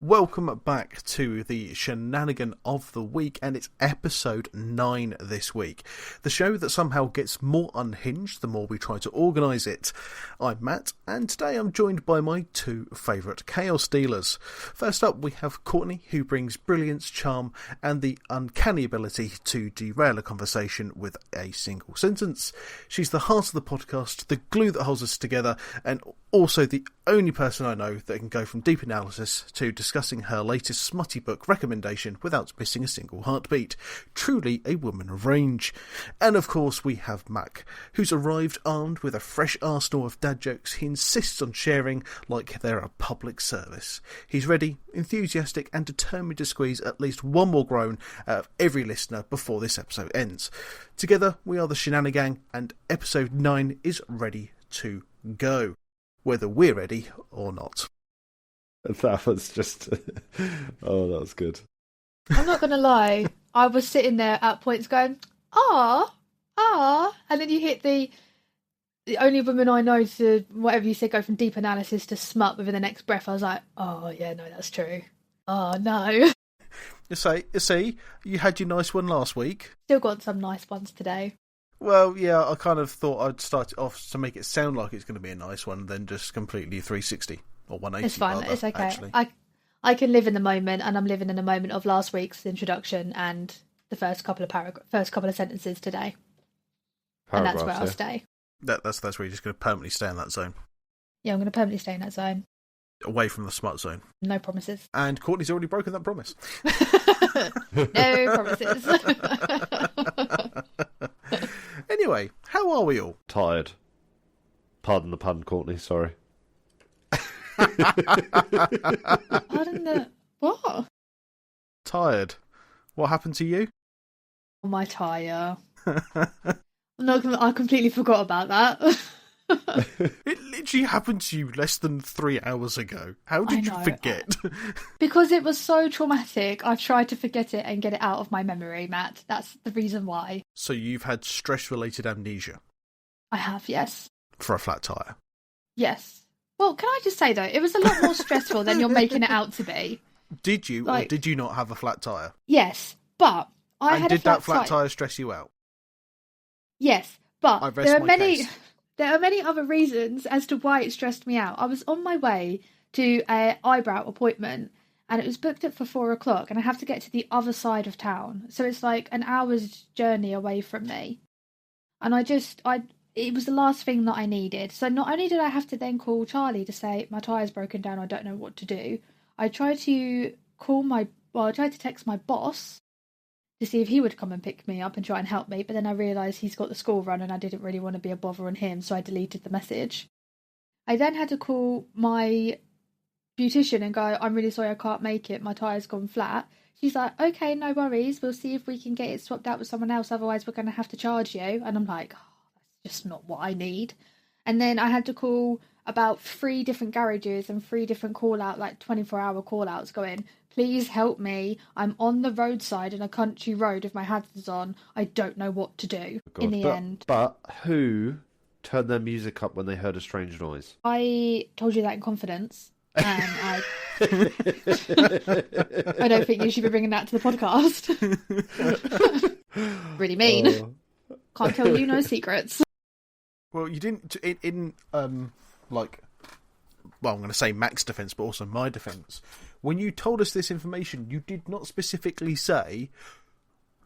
Welcome back to the shenanigan of the week, and it's episode 9 this week. The show that somehow gets more unhinged the more we try to organise it. I'm Matt, and today I'm joined by my two favourite chaos dealers. First up, we have Courtney, who brings brilliance, charm, and the uncanny ability to derail a conversation with a single sentence. She's the heart of the podcast, the glue that holds us together, and also the only person I know that can go from deep analysis to discussing her latest smutty book recommendation without missing a single heartbeat. Truly a woman of range. And of course we have Mac, who's arrived armed with a fresh arsenal of dad jokes he insists on sharing like they're a public service. He's ready, enthusiastic, and determined to squeeze at least one more groan out of every listener before this episode ends. Together we are the Shenanigan, and episode 9 is ready to go, whether we're ready or not. That was just... oh, that was good. I'm not going to lie. I was sitting there at points going, and then you hit the only woman I know to, whatever you said, go from deep analysis to smut within the next breath. I was like, oh, yeah, no, that's true. Oh, no. You see, you had your nice one last week. Still got some nice ones today. Well, yeah, I kind of thought I'd start it off to make it sound like it's going to be a nice one, then just completely 360 or 180. It's fine, rather, it's okay. actually. I can live in the moment, and I'm living in the moment of last week's introduction and the first couple of sentences today. And that's where I'll stay. That's where you're just going to permanently stay in that zone. Yeah, I'm going to permanently stay in that zone. Away from the smut zone. No promises. And Courtney's already broken that promise. No promises. Anyway, how are we all? Tired. Pardon the pun, Courtney, sorry. Pardon the... What? Tired. What happened to you? Oh, my tyre. I completely forgot about that. It literally happened to you less than 3 hours ago. How did you forget? Because it was so traumatic, I've tried to forget it and get it out of my memory, Matt. That's the reason why. So you've had stress-related amnesia? I have, yes. For a flat tyre? Yes. Well, can I just say, though, it was a lot more stressful than you're making it out to be. Did you, or did you not have a flat tyre? Yes, but did that flat tyre stress you out? Yes, but there are many other reasons as to why it stressed me out. I was on my way to an eyebrow appointment, and it was booked for 4:00, and I have to get to the other side of town. So it's like an hour's journey away from me. And it was the last thing that I needed. So not only did I have to then call Charlie to say, my tyre's broken down, I don't know what to do. I tried to text my boss to see if he would come and pick me up and try and help me, but then I realised he's got the school run and I didn't really want to be a bother on him, so I deleted the message. I then had to call my beautician and go, I'm really sorry I can't make it, my tyre's gone flat. She's like, okay, no worries, we'll see if we can get it swapped out with someone else, otherwise we're going to have to charge you. And I'm like, that's just not what I need. And then I had to call about 3 different garages and 3 different 24-hour call-outs going, please help me, I'm on the roadside in a country road with my hazards on, I don't know what to do. In the end. But who turned their music up when they heard a strange noise? I told you that in confidence. I don't think you should be bringing that to the podcast. Really mean. Can't tell you no secrets. Well, you didn't I'm going to say Mac's defence, but also my defence. When you told us this information, you did not specifically say,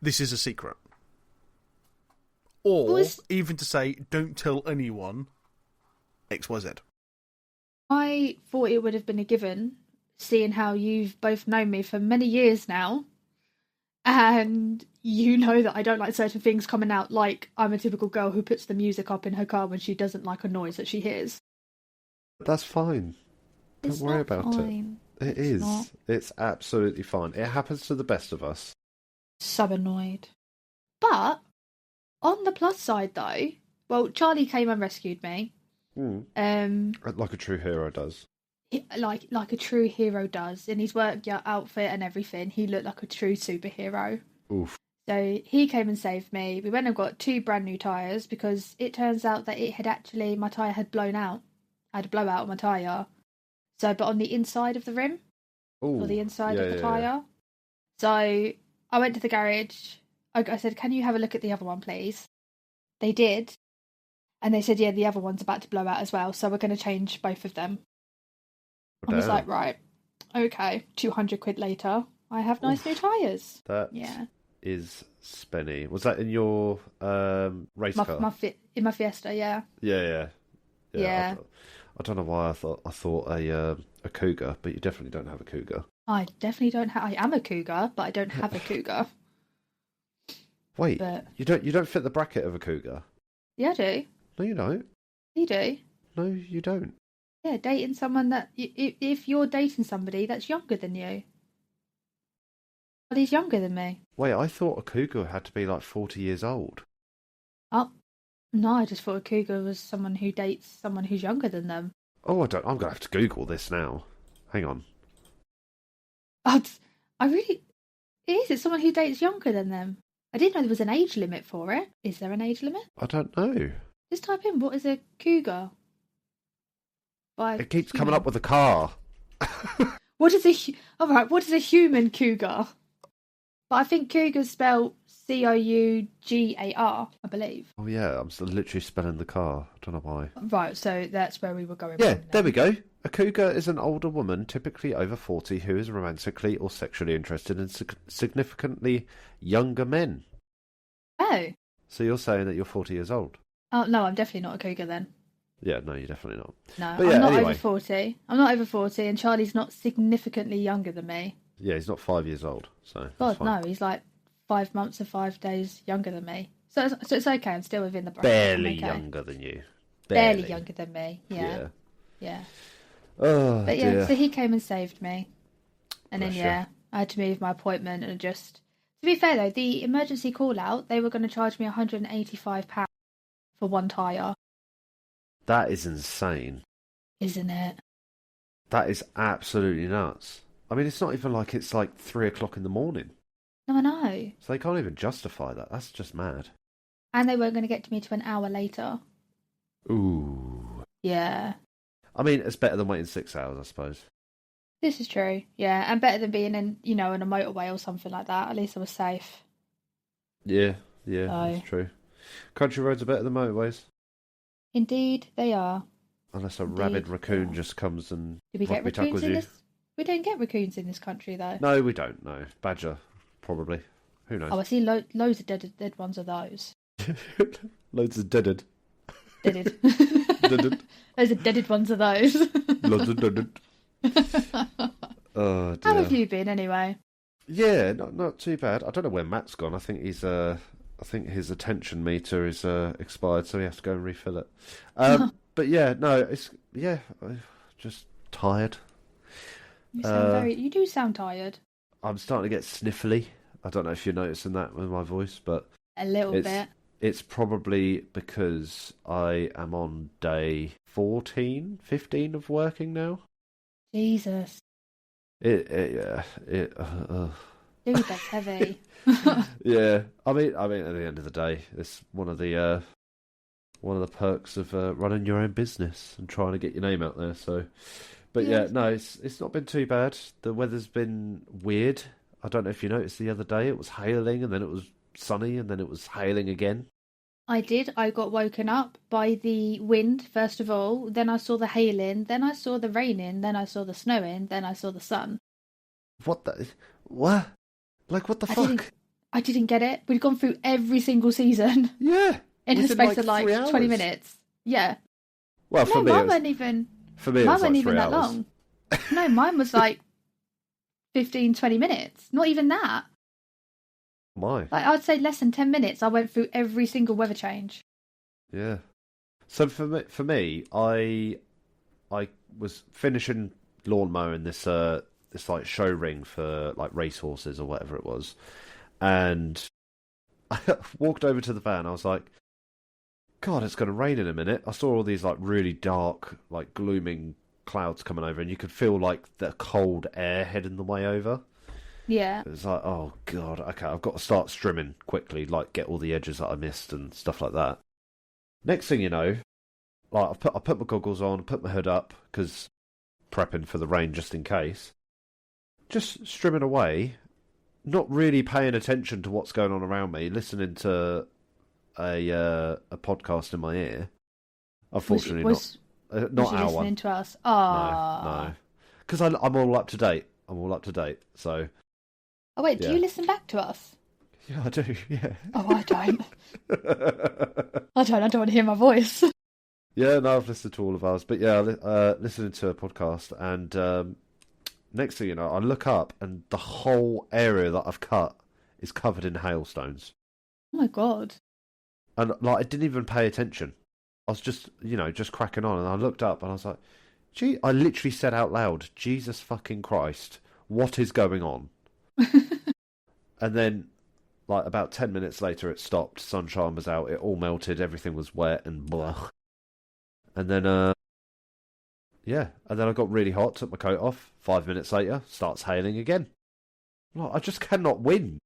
this is a secret. Or even to say, don't tell anyone XYZ. I thought it would have been a given, seeing how you've both known me for many years now. And you know that I don't like certain things coming out, like I'm a typical girl who puts the music up in her car when she doesn't like a noise that she hears. That's fine. Don't worry about it. It is. It's absolutely fine. It happens to the best of us. So annoyed. But, on the plus side though, well, Charlie came and rescued me. Like a true hero does. Like a true hero does. In his work outfit and everything, he looked like a true superhero. Oof. So he came and saved me. We went and got 2 brand new tyres because it turns out that my tyre had blown out. I had a blowout on my tyre. So, but on the inside of the rim. or the inside of the tyre. So I went to the garage. I said, "Can you have a look at the other one, please?" They did. And they said, "Yeah, the other one's about to blow out as well, so we're going to change both of them." I was like, right, okay, 200 quid later, I have nice new tyres. That is spenny. Was that in your race car? In my Fiesta, yeah. Yeah. I don't know why I thought a Cougar, but you definitely don't have a Cougar. I definitely don't have. I am a Cougar, but I don't have a Cougar. Wait, you don't fit the bracket of a Cougar? Yeah, I do. No, you don't. You do. No, you don't. Yeah, dating someone that if you're dating somebody that's younger than you. But he's younger than me. Wait, I thought a Cougar had to be like 40 years old. Oh, no, I just thought a Cougar was someone who dates someone who's younger than them. Oh, I'm going to have to Google this now. Hang on. It's someone who dates younger than them. I didn't know there was an age limit for it. Is there an age limit? I don't know. Just type in, what is a Cougar? It keeps coming up with a car. What is a human cougar? But I think cougar's spelled Cougar, I believe. Oh yeah, I'm literally spelling the car. I don't know why. Right, so that's where we were going. Yeah, there we go. A cougar is an older woman, typically over 40, who is romantically or sexually interested in significantly younger men. Oh. So you're saying that you're 40 years old? Oh, no, I'm definitely not a cougar then. Yeah, no, you're definitely not. No, but I'm not over 40. I'm not over 40, and Charlie's not significantly younger than me. Yeah, he's not 5 years old. So God, no, he's like 5 months or 5 days younger than me. So it's okay, I'm still within the bracket. Barely younger than you. Barely younger than me, yeah. Oh, but yeah, dear. So he came and saved me. And Bless then, I had to move my appointment and just... To be fair, though, the emergency call-out, they were going to charge me £185 for one tyre. That is insane. Isn't it? That is absolutely nuts. I mean, it's not even like it's like 3 o'clock in the morning. No, I know. So they can't even justify that. That's just mad. And they weren't going to get to me to an hour later. Ooh. Yeah. I mean, it's better than waiting 6 hours, I suppose. This is true. Yeah, and better than being in, in a motorway or something like that. At least I was safe. Yeah, that's true. Country roads are better than motorways. Indeed, they are. Unless a rabid raccoon just comes and do we get raccoons in this? We don't get raccoons in this country, though. No, we don't. No, badger, probably. Who knows? Oh, I see loads of dead ones of those. Loads of deaded. Deaded. Deaded. Loads of deaded ones of those. Loads of deaded. Oh, dear. How have you been, anyway? Yeah, not too bad. I don't know where Matt's gone. I think his attention meter is expired, so he has to go and refill it. But yeah, no, I'm just tired. You do sound tired. I'm starting to get sniffly. I don't know if you're noticing that with my voice, but a little bit. It's probably because I am on day 14, 15 of working now. Jesus. Dude, that's heavy. Yeah, I mean, at the end of the day, it's one of the perks of running your own business and trying to get your name out there. So, but no, it's not been too bad. The weather's been weird. I don't know if you noticed the other day. It was hailing, and then it was sunny, and then it was hailing again. I did. I got woken up by the wind, first of all. Then I saw the hailing. Then I saw the raining. Then I saw the snowing. Then I saw the sun. What? Like, what the fuck? I didn't get it. We'd gone through every single season. Yeah. In the space of 20 minutes. Yeah. Well, for me, mine wasn't even that long. No, mine was like 15, 20 minutes. Not even that. My. Like, I'd say less than 10 minutes. I went through every single weather change. Yeah. So for me, I was finishing lawn mowing this like show ring for like racehorses or whatever it was, and I walked over to the van. I was like, God, it's going to rain in a minute. I saw all these like really dark, like glooming clouds coming over, and you could feel like the cold air heading the way over. Yeah. It was like, oh God, okay, I've got to start strimming quickly, like get all the edges that I missed and stuff like that. Next thing you know, like I put my goggles on, put my hood up, because prepping for the rain just in case. just strimming away, not really paying attention to what's going on around me, listening to a podcast in my ear. Unfortunately, not our one. Listening to us? No. Because I'm all up to date. So. Oh wait, do you listen back to us? Yeah, I do. Yeah. Oh, I don't. I don't want to hear my voice. Yeah, no, I've listened to all of ours, but yeah, listening to a podcast, and next thing you know, I look up, and the whole area that I've cut is covered in hailstones. Oh my god! And I didn't even pay attention. I was just cracking on, and I looked up, and I was like, "Gee!" I literally said out loud, "Jesus fucking Christ, what is going on?" And then, about 10 minutes later, it stopped. Sunshine was out. It all melted. Everything was wet and blah. And then, and then I got really hot. Took my coat off. 5 minutes later, starts hailing again. I just cannot win.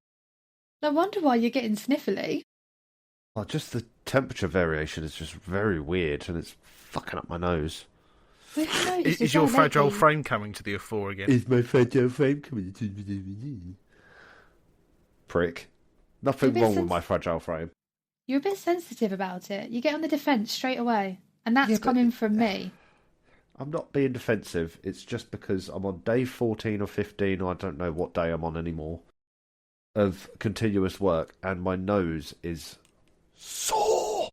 No wonder why you're getting sniffly. Just the temperature variation is just very weird, and it's fucking up my nose. Is your fragile frame coming to the fore again? Is my fragile frame coming to the prick? Nothing wrong with my fragile frame. You're a bit sensitive about it. You get on the defence straight away, and that's coming from me. I'm not being defensive. It's just because I'm on day 14 or 15, or I don't know what day I'm on anymore, of continuous work, and my nose is sore.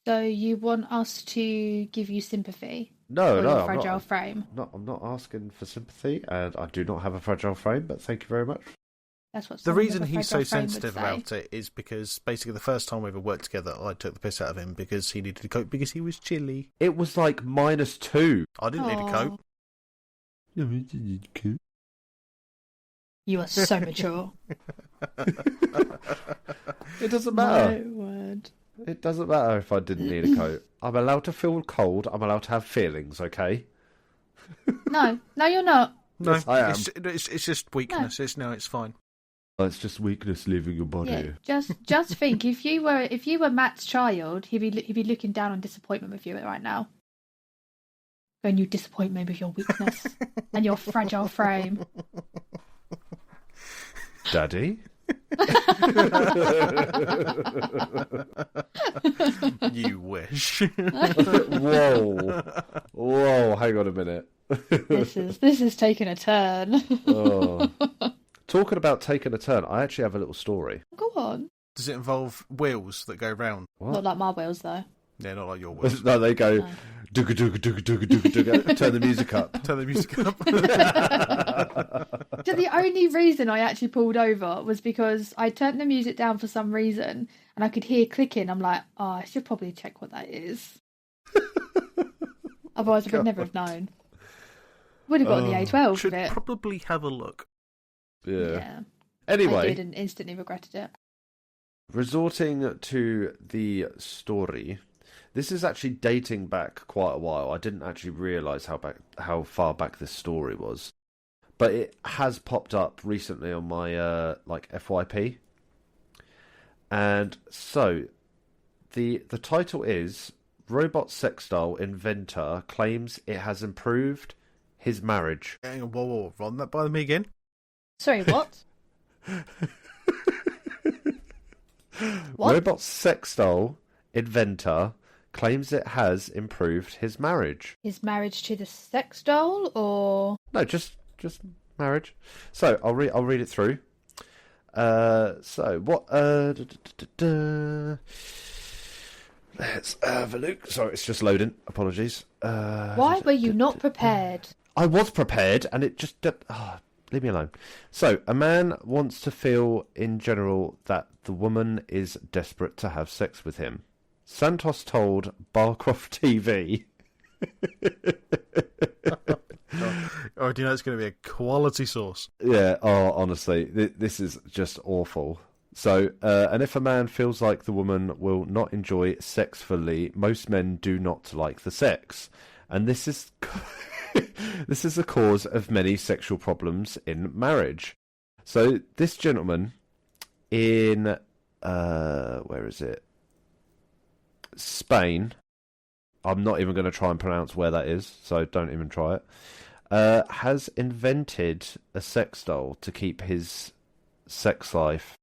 So you want us to give you sympathy? No, your fragile frame. I'm not asking for sympathy, and I do not have a fragile frame. But thank you very much. That's what the reason he's so sensitive about it is because basically the first time we ever worked together, I took the piss out of him because he needed a coat because he was chilly. It was like -2. I didn't need a coat. You are so mature. It doesn't matter. My word. It doesn't matter if I didn't need a coat. I'm allowed to feel cold. I'm allowed to have feelings, okay? No, you're not. No, yes, I am. It's just weakness. No. It's fine. It's just weakness leaving your body. Yeah, just think, if you were Matt's child, he'd be looking down on disappointment with you right now. Going, you disappoint me with your weakness and your fragile frame. Daddy? You wish. Whoa, hang on a minute. This is taking a turn. Oh. Talking about taking a turn, I actually have a little story. Go on. Does it involve wheels that go round? What? Not like my wheels, though. Yeah, not like your wheels. No, they go dooga dooga dooga dooga dooga dooga. Turn the music up. Turn the music up. So the only reason I actually pulled over was because I turned the music down for some reason and I could hear clicking. I'm like, I should probably check what that is. Otherwise, I would never have known. Would have got on the A12 should with it. Probably have a look. Yeah. Anyway, I did and instantly regretted it. Resorting to the story, this is actually dating back quite a while. I didn't actually realise how far back this story was, but it has popped up recently on my FYP. And so the title is Robot Sex Doll Inventor Claims It Has Improved His Marriage. Hang on, whoa, run that by me again. Sorry, what? What? Robot sex doll inventor claims it has improved his marriage. His marriage to the sex doll, or No, just marriage. So I'll read it through. So what? Let's have a look. Sorry, it's just loading. Apologies. Why were you not prepared? I was prepared, and it just. Leave me alone. So, a man wants to feel, in general, that the woman is desperate to have sex with him. Santos told Barcroft TV. Oh, do you know it's going to be a quality source? Yeah, honestly, this is just awful. So, and if a man feels like the woman will not enjoy sex fully, most men do not like the sex. And this is... This is the cause of many sexual problems in marriage. So this gentleman in where is it? Spain. I'm not even going to try and pronounce where that is, so don't even try it. has invented a sex doll to keep his sex life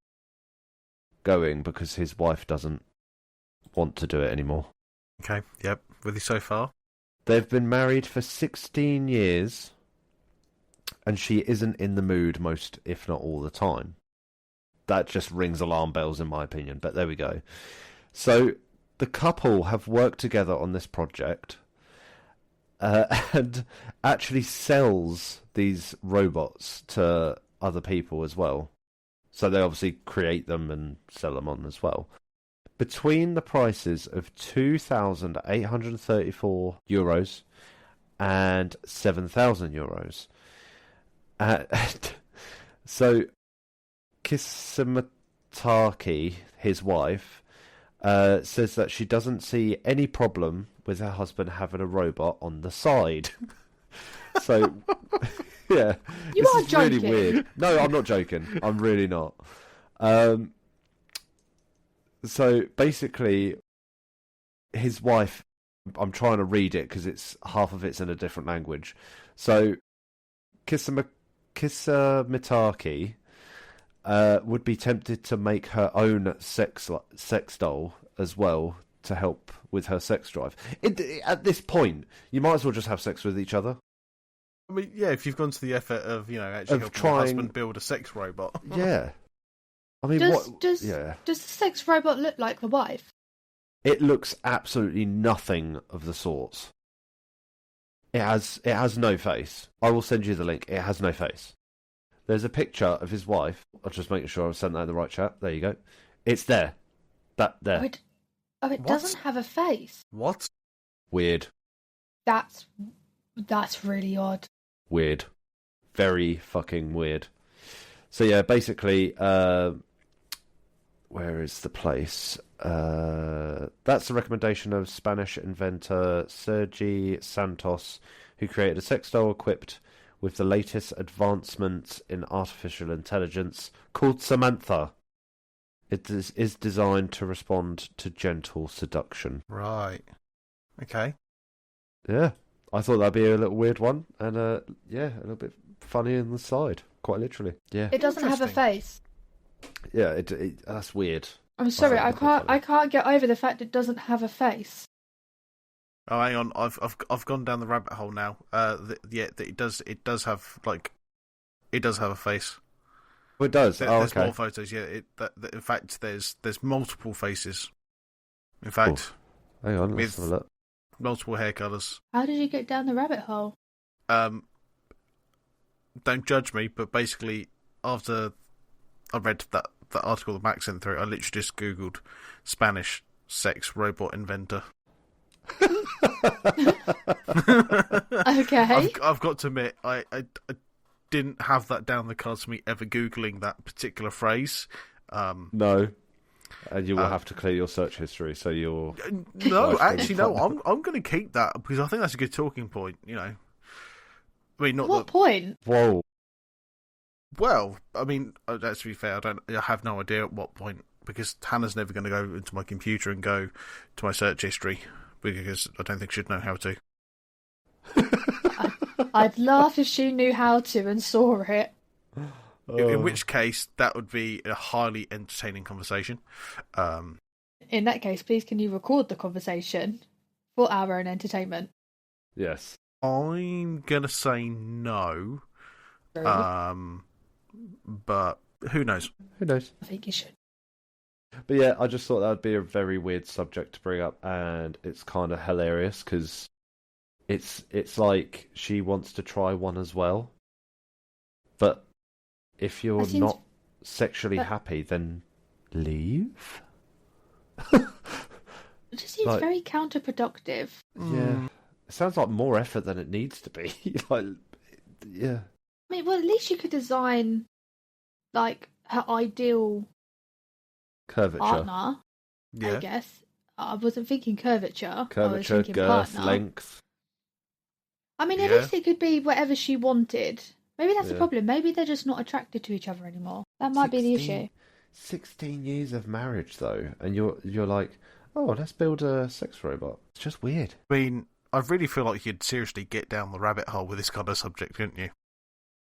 going because his wife doesn't want to do it anymore. Okay, yep. With you so far? They've been married for 16 years, and she isn't in the mood most, if not all the time. That just rings alarm bells in my opinion, but there we go. So the couple have worked together on this project and actually sells these robots to other people as well. So they obviously create them and sell them on as well. Between the prices of €2,834 and €7,000. So Kissimataki, his wife, says that she doesn't see any problem with her husband having a robot on the side. So, yeah. You are joking. Really weird. No, I'm not joking. I'm really not. So, basically, his wife... I'm trying to read it because it's half of it's in a different language. So, Kissimataki would be tempted to make her own sex doll as well to help with her sex drive. At this point, you might as well just have sex with each other. I mean, yeah, if you've gone to the effort of, actually helping your husband build a sex robot. Yeah. I mean, does the sex robot look like the wife? It looks absolutely nothing of the sorts. It has no face. I will send you the link. It has no face. There's a picture of his wife. I'll just making sure I've sent that in the right chat. There you go. It's there. That there. It doesn't have a face. What? Weird. That's really odd. Weird. Very fucking weird. So yeah, basically, where is the place? That's the recommendation of Spanish inventor Sergi Santos, who created a sex doll equipped with the latest advancements in artificial intelligence called Samantha. It is designed to respond to gentle seduction. Right. Okay. Yeah. I thought that'd be a little weird one, and a little bit funny on the side, quite literally. Yeah. It doesn't have a face. Yeah, that's weird. I'm sorry, I can't get over the fact it doesn't have a face. Oh, hang on, I've gone down the rabbit hole now. It does have a face. Oh, it does. There's okay. more photos. Yeah, in fact, there's multiple faces. In fact, hang on, let's have a look. Multiple hair colours. How did you get down the rabbit hole? Don't judge me, but basically, after I read that article that Max sent through, I literally just googled Spanish sex robot inventor. Okay. I've got to admit, I didn't have that down the cards for me ever googling that particular phrase. No. And you will have to clear your search history, so you're... No, actually, no. I'm going to keep that because I think that's a good talking point. I mean, not what point? Whoa. Well, I mean, to be fair, I have no idea at what point, because Hannah's never going to go into my computer and go to my search history, because I don't think she'd know how to. I'd laugh if she knew how to and saw it. In which case, that would be a highly entertaining conversation. In that case, please can you record the conversation for our own entertainment? Yes. I'm going to say no. Really? But who knows? Who knows? I think you should. But yeah, I just thought that would be a very weird subject to bring up, and it's kind of hilarious because it's like she wants to try one as well. But if you're not sexually happy, then leave. It just seems very counterproductive. Yeah. It sounds like more effort than it needs to be. Yeah. I mean, well, at least you could design, like, her ideal curvature partner, yeah. I guess. I wasn't thinking curvature. Curvature, girth, length. I mean, at least it could be whatever she wanted. Maybe that's the problem. Maybe they're just not attracted to each other anymore. That might be the issue. 16 years of marriage, though, and you're like, oh, let's build a sex robot. It's just weird. I mean, I really feel like you'd seriously get down the rabbit hole with this kind of subject, couldn't you?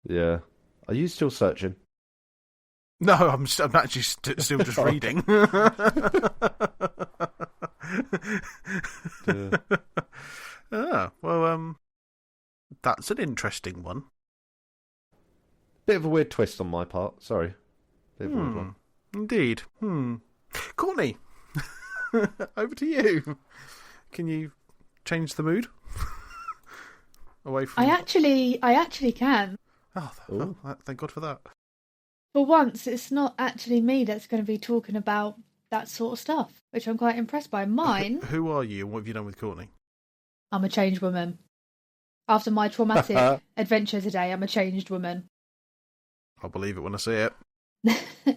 Yeah. Are you still searching? No, I'm actually still just reading. Well, that's an interesting one. Bit of a weird twist on my part. Sorry. Bit of a weird one. Indeed. Courtney, over to you. Can you change the mood? Away from... I actually can. Oh, thank God for that. For once, it's not actually me that's going to be talking about that sort of stuff, which I'm quite impressed by. Mine... Who are you and what have you done with Courtney? I'm a changed woman. After my traumatic adventure today, I'm a changed woman. I'll believe it when I see it.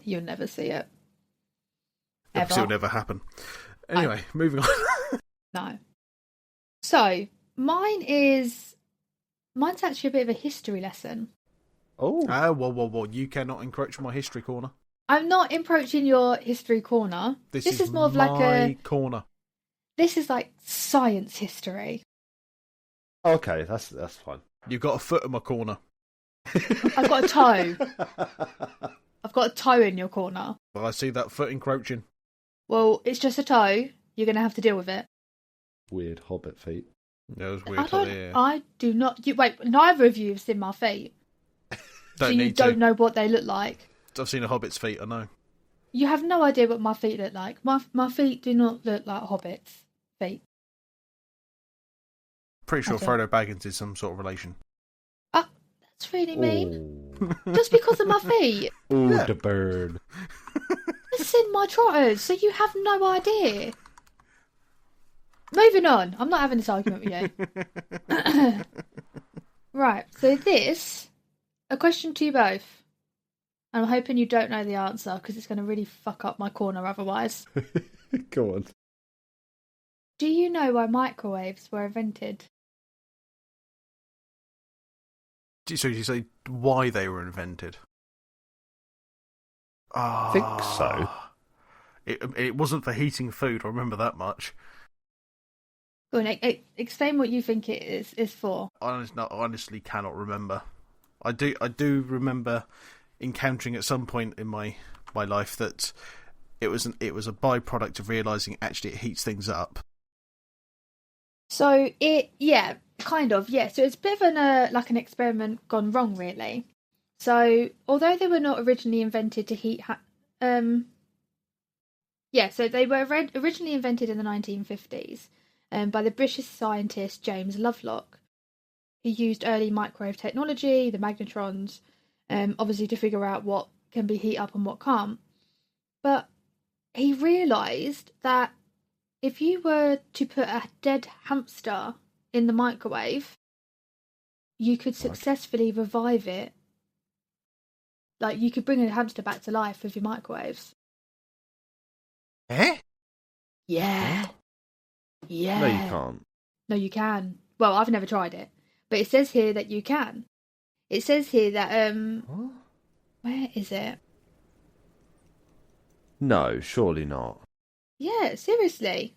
You'll never see it. It'll never happen. Anyway, moving on. No. So, mine's actually a bit of a history lesson. Oh. Whoa. You cannot encroach on my history corner. I'm not encroaching your history corner. This is more of like a corner. This is like science history. Okay, that's fine. You've got a foot in my corner. I've got a toe. I've got a toe in your corner. Well, I see that foot encroaching. Well, it's just a toe. You're going to have to deal with it. Weird hobbit feet. Yeah, it was weird. I do not... wait, neither of you have seen my feet. So you don't know what they look like. I've seen a hobbit's feet, I know. You have no idea what my feet look like. My feet do not look like hobbits' feet. Pretty sure Frodo Baggins is some sort of relation. That's really mean. Just because of my feet. Ooh, the bird. It's in my trotters, so you have no idea. Moving on. I'm not having this argument with you. Right, so a question to you both. I'm hoping you don't know the answer, because it's going to really fuck up my corner otherwise. Go on. Do you know why microwaves were invented? So you say why they were invented? I think so. It wasn't for heating food, I remember that much. Go on, explain what you think it is for. I honestly cannot remember. I do remember encountering at some point in my life that it was a byproduct of realising actually it heats things up. So kind of. So it's a bit of an experiment gone wrong, really. So although they were not originally invented to heat, so they were originally invented in the 1950s by the British scientist James Lovelock. He used early microwave technology, the magnetrons, obviously to figure out what can be heat up and what can't. But he realised that if you were to put a dead hamster in the microwave, you could successfully revive it. Like, you could bring a hamster back to life with your microwaves. Eh? Yeah. Yeah. No, you can't. No, you can. Well, I've never tried it. But it says here that you can. It says here that, What? where is it? No, surely not. Yeah, seriously.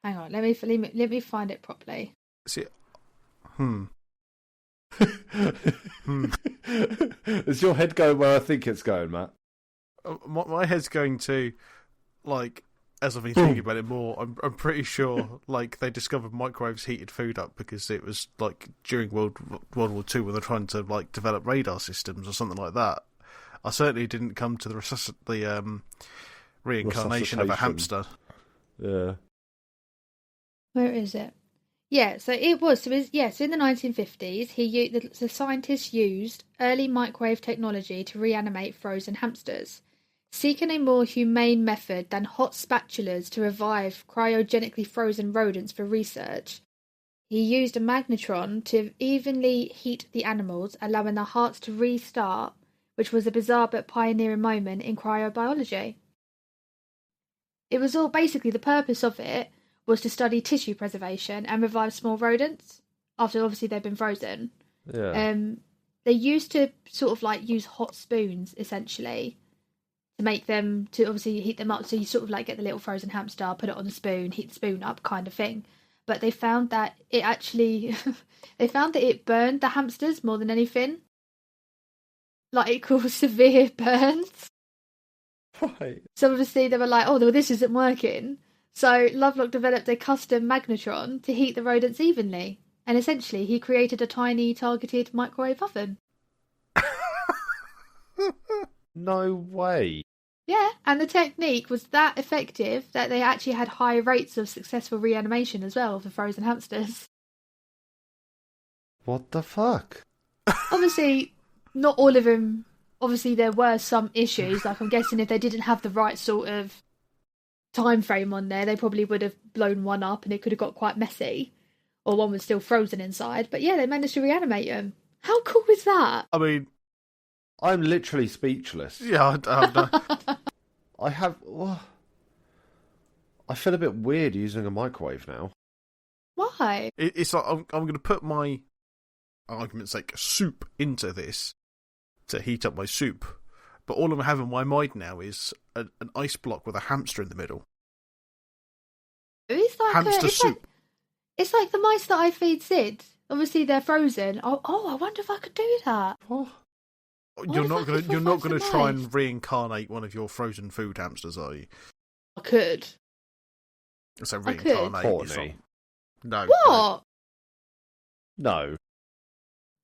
Hang on, let me find it properly. See, Is your head going where I think it's going, Matt? My head's going to, like, as I've been thinking about it more, I'm pretty sure, like, they discovered microwaves heated food up because it was, like, during World War II when they're trying to, like, develop radar systems or something like that. I certainly didn't come to the reincarnation of a hamster. Yeah. Where is it? Yeah, so it was. So in the 1950s, the scientists used early microwave technology to reanimate frozen hamsters, seeking a more humane method than hot spatulas to revive cryogenically frozen rodents for research. He used a magnetron to evenly heat the animals, allowing their hearts to restart, which was a bizarre but pioneering moment in cryobiology. It was all basically the purpose of it was to study tissue preservation and revive small rodents after obviously they've been frozen. Yeah. They used to sort of like use hot spoons essentially to make them, to obviously heat them up. So you sort of like get the little frozen hamster, put it on the spoon, heat the spoon up kind of thing. but they found that it actually they found that it burned the hamsters more than anything. Like, it caused severe burns. Right. So obviously they were like, oh, well, this isn't working. So Lovelock developed a custom magnetron to heat the rodents evenly. And essentially he created a tiny targeted microwave oven. No way. Yeah, and the technique was that effective that they actually had high rates of successful reanimation as well for frozen hamsters. What the fuck? Obviously, not all of them. Obviously, there were some issues. Like, I'm guessing if they didn't have the right sort of time frame on there, they probably would have blown one up and it could have got quite messy. Or one was still frozen inside. But yeah, they managed to reanimate them. How cool is that? I mean, I'm literally speechless. Yeah, I have... Oh, I feel a bit weird using a microwave now. Why? It's like I'm going to put my, argument's sake, soup into this to heat up my soup. But all I have in my mind now is an ice block with a hamster in the middle. It's like hamster soup. It's like the mice that I feed Sid. Obviously, they're frozen. Oh, I wonder if I could do that. Oh. You're not going to try and reincarnate one of your frozen food hamsters, are you? I could. So reincarnate is not... No. What? No.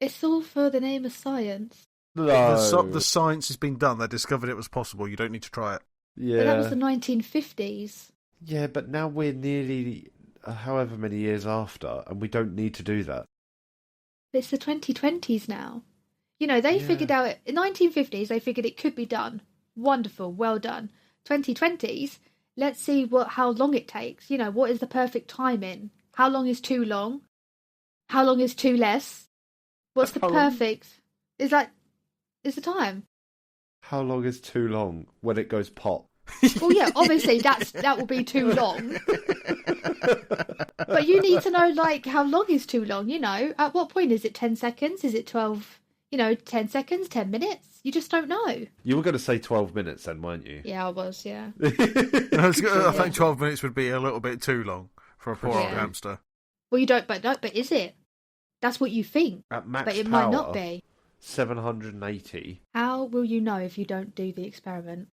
It's all for the name of science. No. The science has been done. They discovered it was possible. You don't need to try it. Yeah. But that was the 1950s. Yeah, but now we're nearly however many years after, and we don't need to do that. It's the 2020s now. You know, they figured out... In 1950s, they figured it could be done. Wonderful, well done. 2020s, let's see how long it takes. You know, what is the perfect timing? How long is too long? How long is too less? What's the perfect... Is the time? How long is too long when it goes pop? Well, yeah, obviously that will be too long. But you need to know, like, how long is too long, you know? At what point? Is it 10 seconds? Is it 12, 10 seconds, 10 minutes? You just don't know. You were going to say 12 minutes then, weren't you? Yeah, I was, yeah. I think 12 minutes would be a little bit too long for a poor old hamster. Well, you don't, but is it? That's what you think. At max but it power, might not be. 780. How will you know if you don't do the experiment?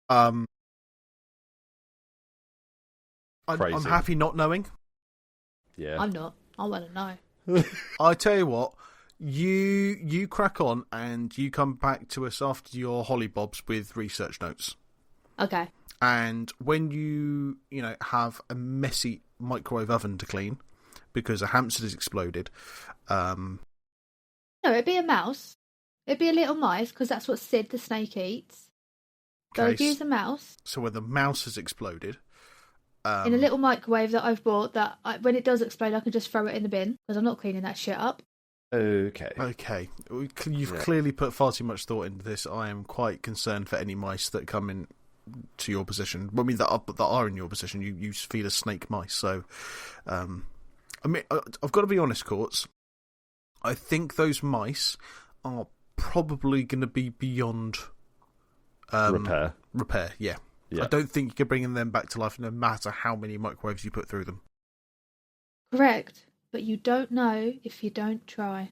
I'm Crazy. happy not knowing. Yeah. I'm not. I want to know. I tell you what, you crack on and you come back to us after your hollybobs with research notes. Okay. And when you have a messy microwave oven to clean because a hamster has exploded. No, it'd be a mouse. It'd be a little mice because that's what Sid the snake eats. So I'd use a mouse. So when the mouse has exploded... in a little microwave that I've bought, when it does explode, I can just throw it in the bin because I'm not cleaning that shit up. Okay. You've clearly put far too much thought into this. I am quite concerned for any mice that come in to your position. I mean, that are in your position. You feed a snake mice. So, I mean, I've got to be honest, Courts. I think those mice are probably going to be beyond... Repair, yeah. I don't think you can bring them back to life no matter how many microwaves you put through them. Correct. But you don't know if you don't try.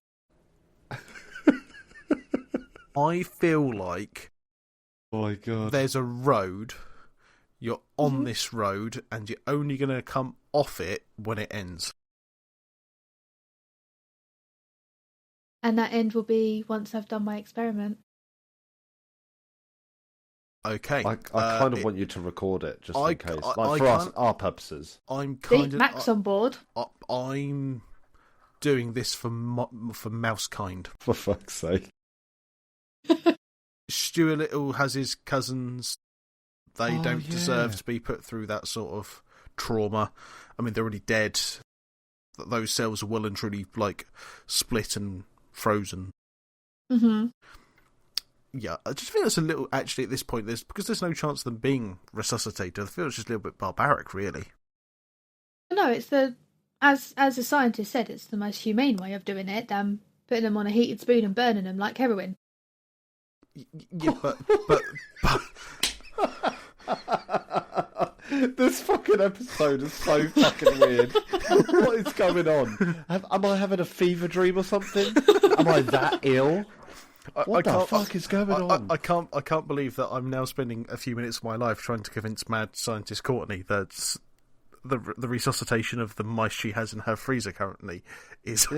I feel like... Oh my God. There's a road, you're on this road, and you're only going to come off it when it ends. And that end will be once I've done my experiment. Okay. I kind of want you to record it, just in case. For our purposes. I'm kind of... Max on board. I'm doing this for Mousekind. For fuck's sake. Stuart Little has his cousins. They don't deserve to be put through that sort of trauma. I mean, they're already dead. Those cells are well and truly, split and frozen. Mm-hmm. Yeah, I just feel it's a little, actually, at this point, because there's no chance of them being resuscitated, I feel it's just a little bit barbaric, really. No, it's as the scientist said, it's the most humane way of doing it than putting them on a heated spoon and burning them like heroin. Yeah, but This fucking episode is so fucking weird. What is going on? Am I having a fever dream or something? Am I that ill? What the fuck is going on? I can't believe that I'm now spending a few minutes of my life trying to convince mad scientist Courtney that the resuscitation of the mice she has in her freezer currently is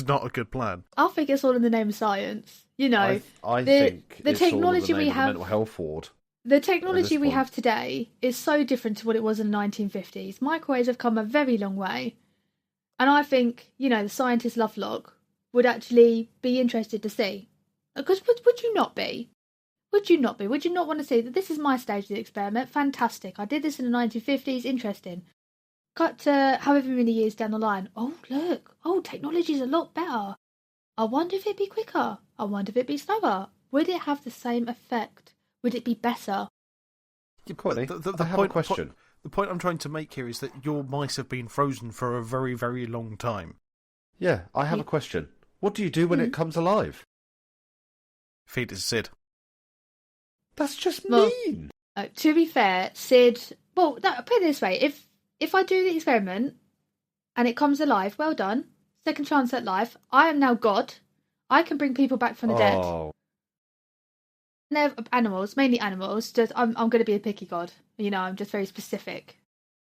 not a good plan. I think it's all in the name of science. You know, I think the it's technology all in the name we of have. the mental health ward. The technology we have today is so different to what it was in the 1950s. Microwaves have come a very long way. And I think, you know, the scientist Lovelock would actually be interested to see. Because would you not be? Would you not be? Would you not want to see that this is my stage of the experiment? Fantastic. I did this in the 1950s. Interesting. Cut to however many years down the line. Oh, look. Oh, technology's a lot better. I wonder if it'd be quicker. I wonder if it'd be slower. Would it have the same effect? Would it be better? Courtney, I have a question. The point I'm trying to make here is that your mice have been frozen for a very, very long time. Yeah, I have a question. What do you do when it comes alive? Feed it to Sid. That's just mean. To be fair, Sid... Well, no, put it this way. If I do the experiment and it comes alive, well done. Second chance at life. I am now God. I can bring people back from the dead. And they're animals, mainly animals. Just I'm going to be a picky god. You know, I'm just very specific.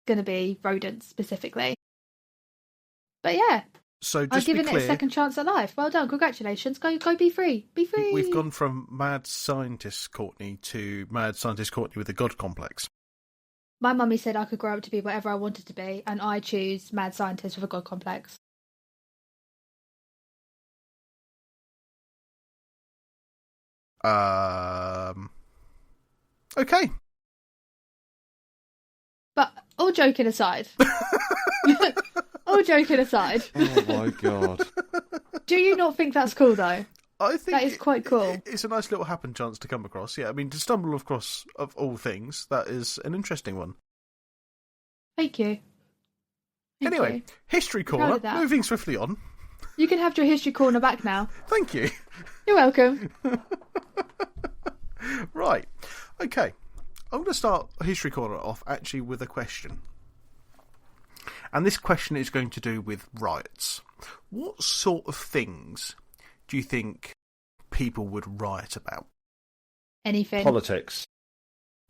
Going to be rodents specifically. But yeah. So just I've given it a second chance at life. Well done, congratulations. Go be free. Be free. We've gone from mad scientist Courtney to mad scientist Courtney with a god complex. My mummy said I could grow up to be whatever I wanted to be, and I choose mad scientist with a god complex. Okay. But all joking aside. All joking aside. Oh my god. Do you not think that's cool though? I think that is quite cool. It's a nice little happen chance to come across. Yeah, I mean, to stumble across, of all things, that is an interesting one. Thank you. Anyway, History Corner, moving swiftly on. You can have your History Corner back now. Thank you. You're welcome. Right. Okay. I'm going to start History Corner off actually with a question. And this question is going to do with riots. What sort of things do you think people would riot about? Anything. Politics.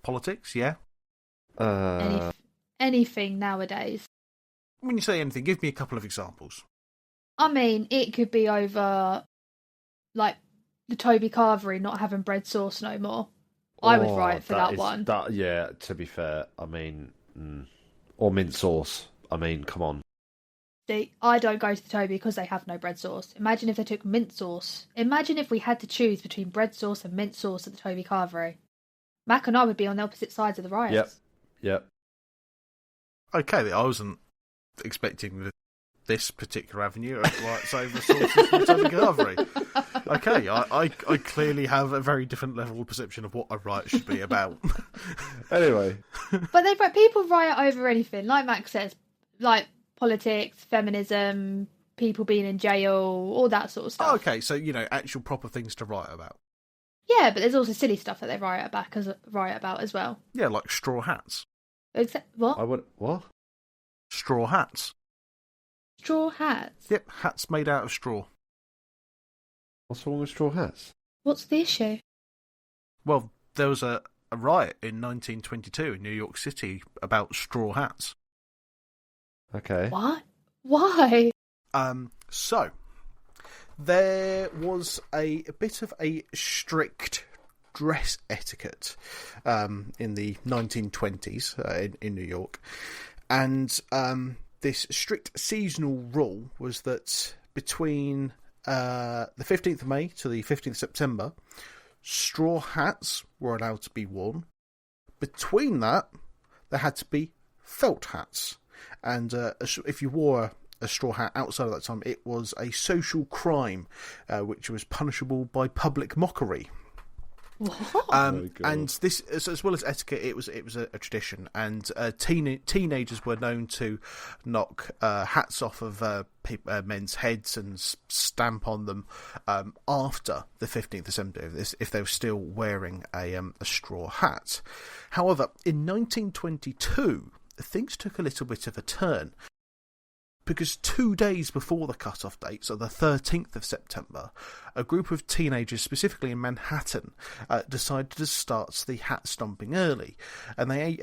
Politics, yeah? Anything nowadays. When you say anything, give me a couple of examples. I mean, it could be over, like, the Toby Carvery not having bread sauce no more. I would riot for that one. Yeah, to be fair, I mean... or mint sauce. I mean, come on. See, I don't go to the Toby because they have no bread sauce. Imagine if they took mint sauce. Imagine if we had to choose between bread sauce and mint sauce at the Toby Carvery. Mac and I would be on the opposite sides of the riots. Yep. Okay, I wasn't expecting this particular avenue of riots over sauces from Toby Carvery. Okay, I clearly have a very different level of perception of what a riot should be about. Anyway. But people riot over anything, like Max says, like politics, feminism, people being in jail, all that sort of stuff. Oh, okay, so, you know, actual proper things to riot about. Yeah, but there's also silly stuff that they riot about as well. Yeah, like straw hats. What? What? Straw hats. Straw hats? Yep, hats made out of straw. What's wrong with straw hats? What's the issue? Well, there was a riot in 1922 in New York City about straw hats. Okay. What? Why? So, there was a bit of a strict dress etiquette in the 1920s in New York. And this strict seasonal rule was that between the 15th of May to the 15th of September, straw hats were allowed to be worn. Between that, there had to be felt hats. And if you wore a straw hat outside of that time, it was a social crime, which was punishable by public mockery. And this, as well as etiquette, it was a tradition, and teenagers were known to knock hats off of men's heads and stamp on them after the 15th of September if they were still wearing a straw hat. However, in 1922, things took a little bit of a turn, because 2 days before the cut-off date, so the 13th of September, a group of teenagers, specifically in Manhattan, decided to start the hat stomping early. And they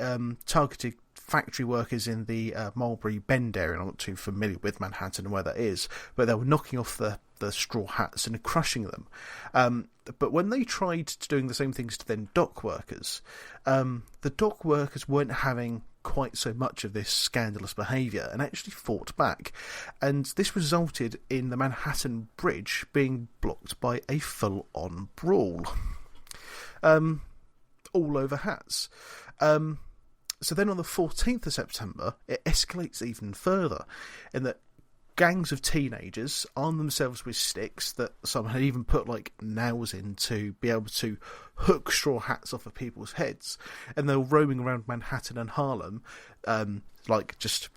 targeted factory workers in the Mulberry Bend area. I'm not too familiar with Manhattan and where that is, but they were knocking off the straw hats and crushing them. But when they tried doing the same things to then dock workers, the dock workers weren't having quite so much of this scandalous behaviour and actually fought back, and this resulted in the Manhattan Bridge being blocked by a full-on brawl, all over hats. So then on the 14th of September, it escalates even further, in that gangs of teenagers arm themselves with sticks that someone had even put like nails in to be able to hook straw hats off of people's heads, and they were roaming around Manhattan and Harlem, like just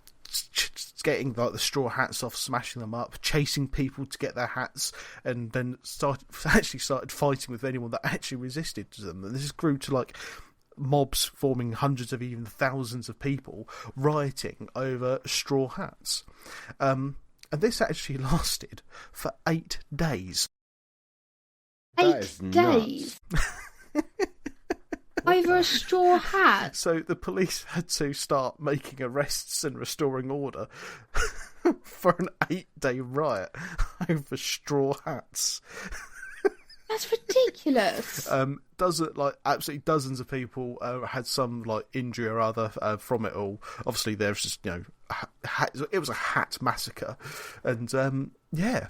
getting like the straw hats off, smashing them up, chasing people to get their hats, and then started fighting with anyone that actually resisted to them. And this grew to like mobs forming, hundreds of even thousands of people rioting over straw hats. And this actually lasted for 8 days. 8 days? Over a straw hat? So the police had to start making arrests and restoring order for an 8-day riot over straw hats. That's ridiculous. Absolutely dozens of people had some like injury or other from it all. Obviously, there's just it was a hat massacre, and yeah.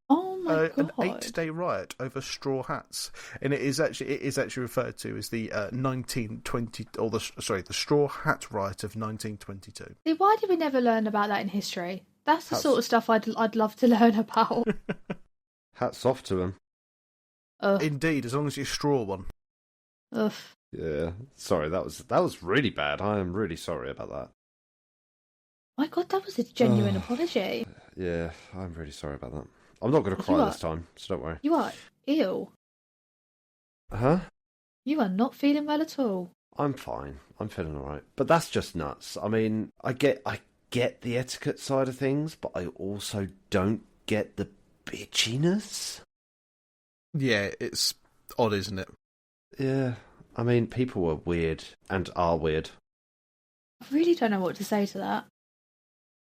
Oh my god! An 8-day riot over straw hats, and it is actually referred to as the 1920 or the Straw Hat Riot of 1922. See, why did we never learn about that in history? That's the sort of stuff I'd love to learn about. Hats off to him. Indeed, as long as you're straw one. Ugh. Yeah, sorry, that was really bad. I am really sorry about that. My God, that was a genuine apology. Yeah, I'm really sorry about that. I'm not going to cry this time, so don't worry. You are ill. Huh? You are not feeling well at all. I'm fine. I'm feeling alright. But that's just nuts. I mean, I get the etiquette side of things, but I also don't get the bitchiness. Yeah, it's odd, isn't it? Yeah. I mean, people are weird and are weird. I really don't know what to say to that.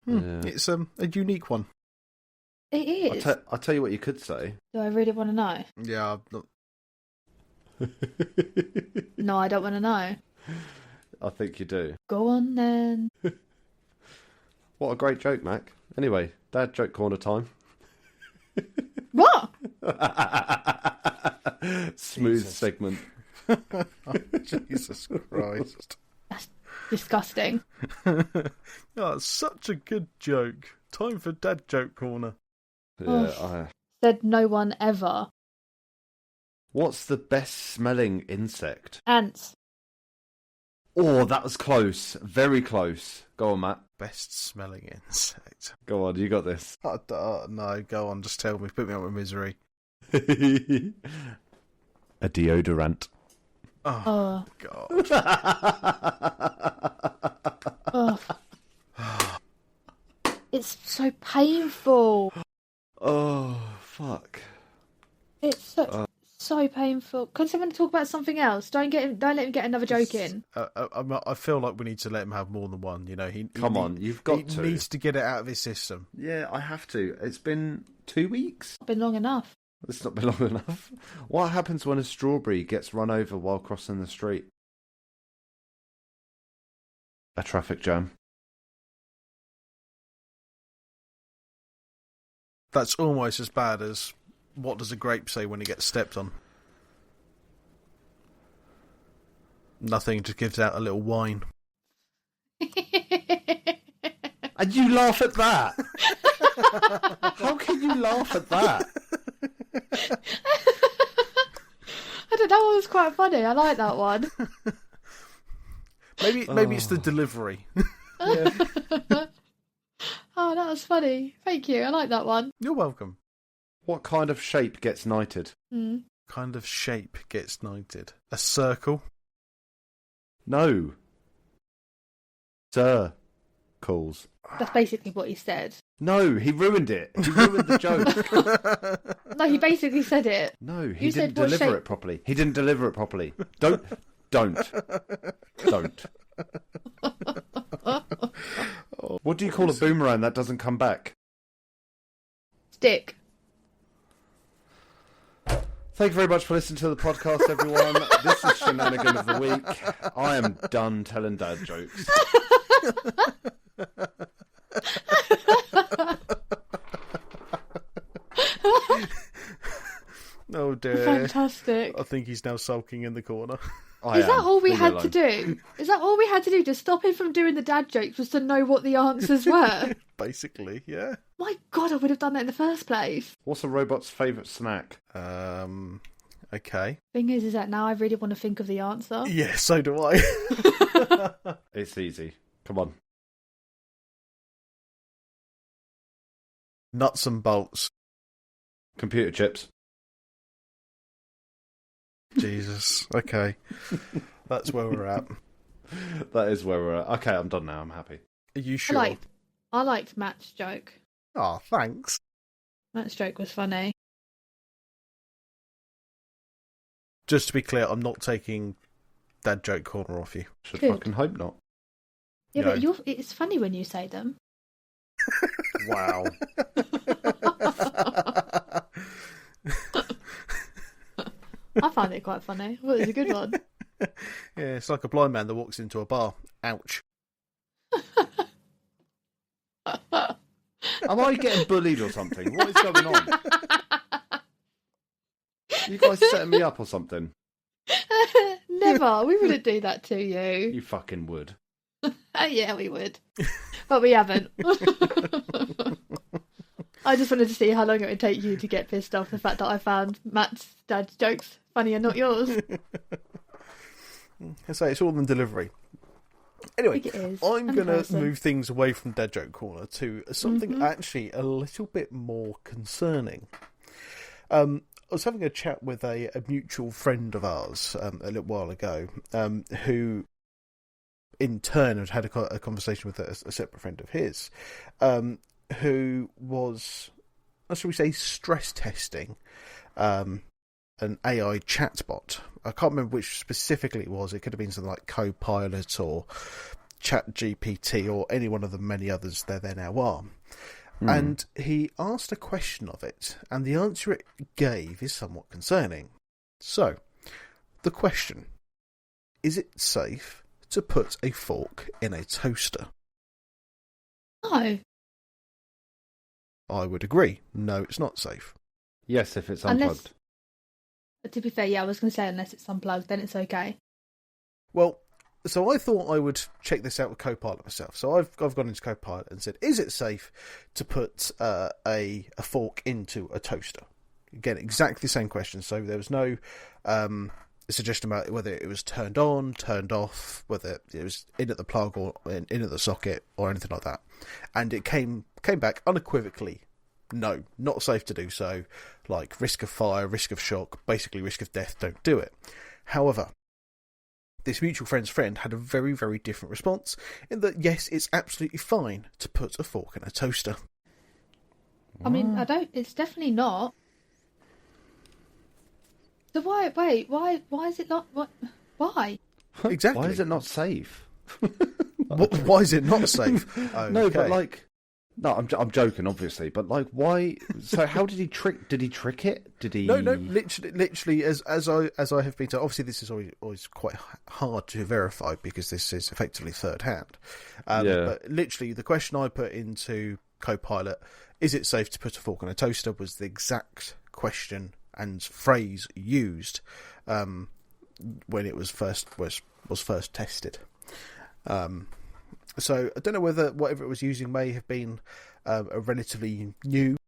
Yeah. It's a unique one. It is. I'll tell you what you could say. Do I really want to know? Yeah. I'm not... No, I don't want to know. I think you do. Go on then. What a great joke, Mac. Anyway, dad joke corner time. What? Smooth segment. Jesus Christ. That's disgusting. Oh, it's such a good joke. Time for dad joke corner. Yeah, Said no one ever. What's the best smelling insect? Ants. Oh, that was close. Very close. Go on, Matt. Best smelling insect. Go on, you got this. No, go on, just tell me. Put me out of misery. A deodorant. Oh, God. It's so painful. Oh, fuck. It's so painful. Can someone talk about something else? Don't let him get another joke in. I feel like we need to let him have more than one. You know, you've got to. He needs to get it out of his system. Yeah, I have to. It's been 2 weeks. It's been long enough. It's not been long enough. What happens when a strawberry gets run over while crossing the street? A traffic jam. That's almost as bad as what does a grape say when he gets stepped on? Nothing, just gives out a little whine. And you laugh at that? How can you laugh at that? one was quite funny. I like that one. Maybe it's the delivery. Yeah. Oh, that was funny. Thank you. I like that one. You're welcome. What kind of shape gets knighted? Kind of shape gets knighted? A circle? No. Circles. That's basically what he said. No, he ruined it. He ruined the joke. No, he basically said it. No, he didn't deliver it properly. He didn't deliver it properly. Don't. What do you call a boomerang that doesn't come back? Stick. Thank you very much for listening to the podcast, everyone. This is Shenanigan of the Week. I am done telling dad jokes. Oh dear. Fantastic. I think he's now sulking in the corner. Is that all we had to do? Is that all we had to do to stop him from doing the dad jokes was to know what the answers were? Basically, yeah. My God, I would have done that in the first place. What's a robot's favourite snack? Okay. Thing is that now I really want to think of the answer. Yeah, so do I. It's easy. Come on. Nuts and bolts. Computer chips. Jesus. Okay. That's where we're at. That is where we're at. Okay, I'm done now. I'm happy. Are you sure? I liked Matt's joke. Oh, thanks. Matt's joke was funny. Just to be clear, I'm not taking dad joke corner off you. Should Good. fucking hope not. Yeah, but it's funny when you say them. Wow. I found it quite funny. Well, it was a good one. Yeah, it's like a blind man that walks into a bar. Ouch. Am I getting bullied or something? What is going on? You guys setting me up or something? Never. We wouldn't do that to you. You fucking would. Yeah, we would. But we haven't. I just wanted to see how long it would take you to get pissed off the fact that I found Matt's dad's jokes funny and not yours. So it's all in delivery. Anyway, I'm going to move things away from Dad Joke Corner to something actually a little bit more concerning. I was having a chat with a mutual friend of ours a little while ago, who in turn had a conversation with a separate friend of his, who was, shall we say, stress testing an AI chatbot. I can't remember which specifically it was. It could have been something like Copilot or ChatGPT or any one of the many others there now are. And he asked a question of it, and the answer it gave is somewhat concerning. So, the question: is it safe to put a fork in a toaster? No. I would agree. No, it's not safe. Yes, if it's unplugged. To be fair, yeah, I was going to say unless it's unplugged, then it's okay. Well, so I thought I would check this out with Copilot myself. So I've gone into Copilot and said, is it safe to put a fork into a toaster? Again, exactly the same question. So there was no suggestion about whether it was turned on, turned off, whether it was in at the plug or in at the socket or anything like that. And it came back unequivocally, no, not safe to do so. Like risk of fire, risk of shock, basically risk of death, don't do it. However, this mutual friend's friend had a very, very different response in that, yes, it's absolutely fine to put a fork in a toaster. I mean, it's definitely not. So why is it not, why? Exactly. Why is it not safe? Why is it not safe? Okay. No, but like, no, I'm joking, obviously, but like, why? So, how did he trick? Did he trick it? Did he? No, literally, as I have been told. Obviously, this is always quite hard to verify because this is effectively third hand. But literally, the question I put into Copilot, "Is it safe to put a fork in a toaster?" was the exact question and phrase used when it was first tested. So I don't know whether whatever it was using may have been a relatively new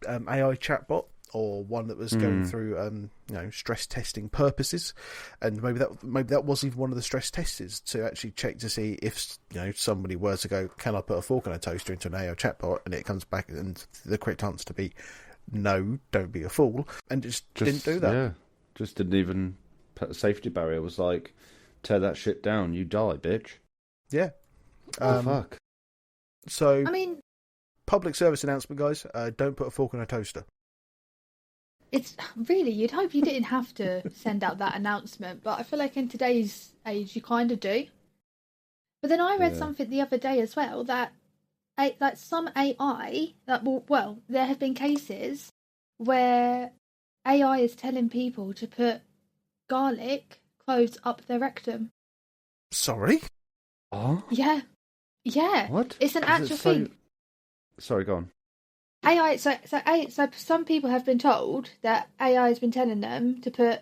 AI chatbot or one that was going through stress testing purposes, and maybe that was even one of the stress testers to actually check to see if somebody were to go, can I put a fork on a toaster into an AI chatbot, and it comes back and the correct answer to be no, don't be a fool, and just didn't do that. Yeah, just didn't even put a safety barrier. It was like, tear that shit down, you die, bitch. Yeah. Fuck. So, I mean, public service announcement, guys. Don't put a fork on a toaster. It's really, you'd hope you didn't have to send out that announcement, but I feel like in today's age you kind of do. But then I read something the other day as well that some AI, there have been cases where AI is telling people to put garlic cloves up their rectum. Sorry? Oh? Yeah. What? It's an actual thing. Sorry, go on. AI. So some people have been told that AI has been telling them to put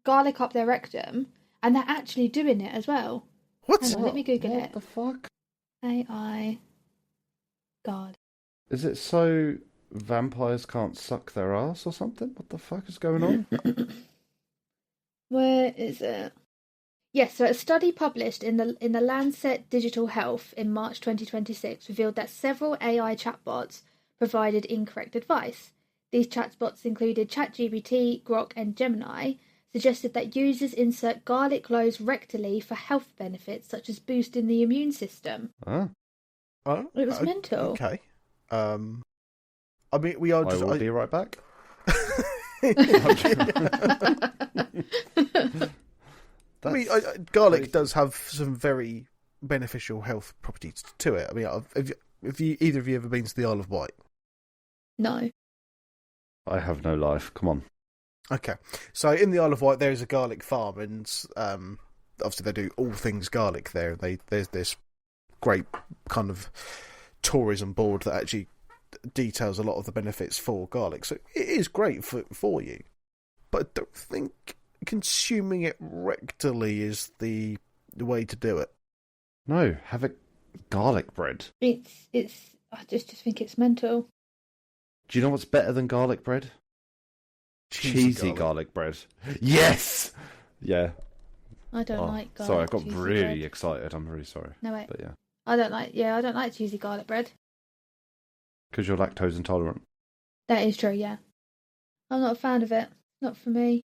garlic up their rectum, and they're actually doing it as well. What? Hang on, let me Google it. What the fuck? AI. God. Is it so vampires can't suck their ass or something? What the fuck is going on? Where is it? Yes, so a study published in the Lancet Digital Health in March 2026 revealed that several AI chatbots provided incorrect advice. These chatbots included ChatGPT, Grok, and Gemini, suggested that users insert garlic cloves rectally for health benefits such as boosting the immune system. Oh. It was mental. Okay. I mean, we are. I will be right back. I mean, garlic does have some very beneficial health properties to it. I mean, have either of you ever been to the Isle of Wight? No. I have no life. Come on. Okay. So in the Isle of Wight, there is a garlic farm, and obviously they do all things garlic there. There's this great kind of tourism board that actually details a lot of the benefits for garlic. So it is great for you. But I don't think consuming it rectally is the way to do it. No, have it garlic bread. It's. I just think it's mental. Do you know what's better than garlic bread? Cheesy garlic bread. Yes. Yeah. I don't like garlic. Sorry, I got really bread. excited. I'm really sorry. No wait. But yeah. I don't like cheesy garlic bread. Because you're lactose intolerant. That is true. Yeah. I'm not a fan of it. Not for me.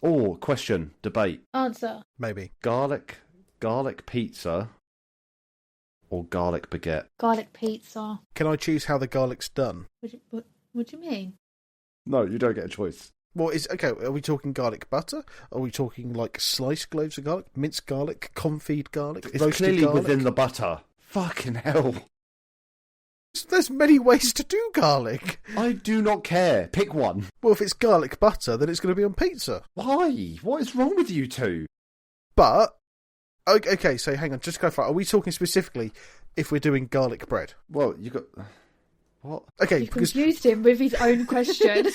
Oh, question, debate. Answer. Maybe. Garlic pizza or garlic baguette? Garlic pizza. Can I choose how the garlic's done? What do you mean? No, you don't get a choice. Well, are we talking garlic butter? Are we talking like sliced cloves of garlic, minced garlic, confit garlic, It's roasted clearly garlic? within the butter. Fucking hell. There's many ways to do garlic. I do not care. Pick one. Well, if it's garlic butter, then it's going to be on pizza. Why? What is wrong with you two? But, okay, so hang on, just to clarify, are we talking specifically if we're doing garlic bread? Well, you got... What? Okay, You confused him with his own question.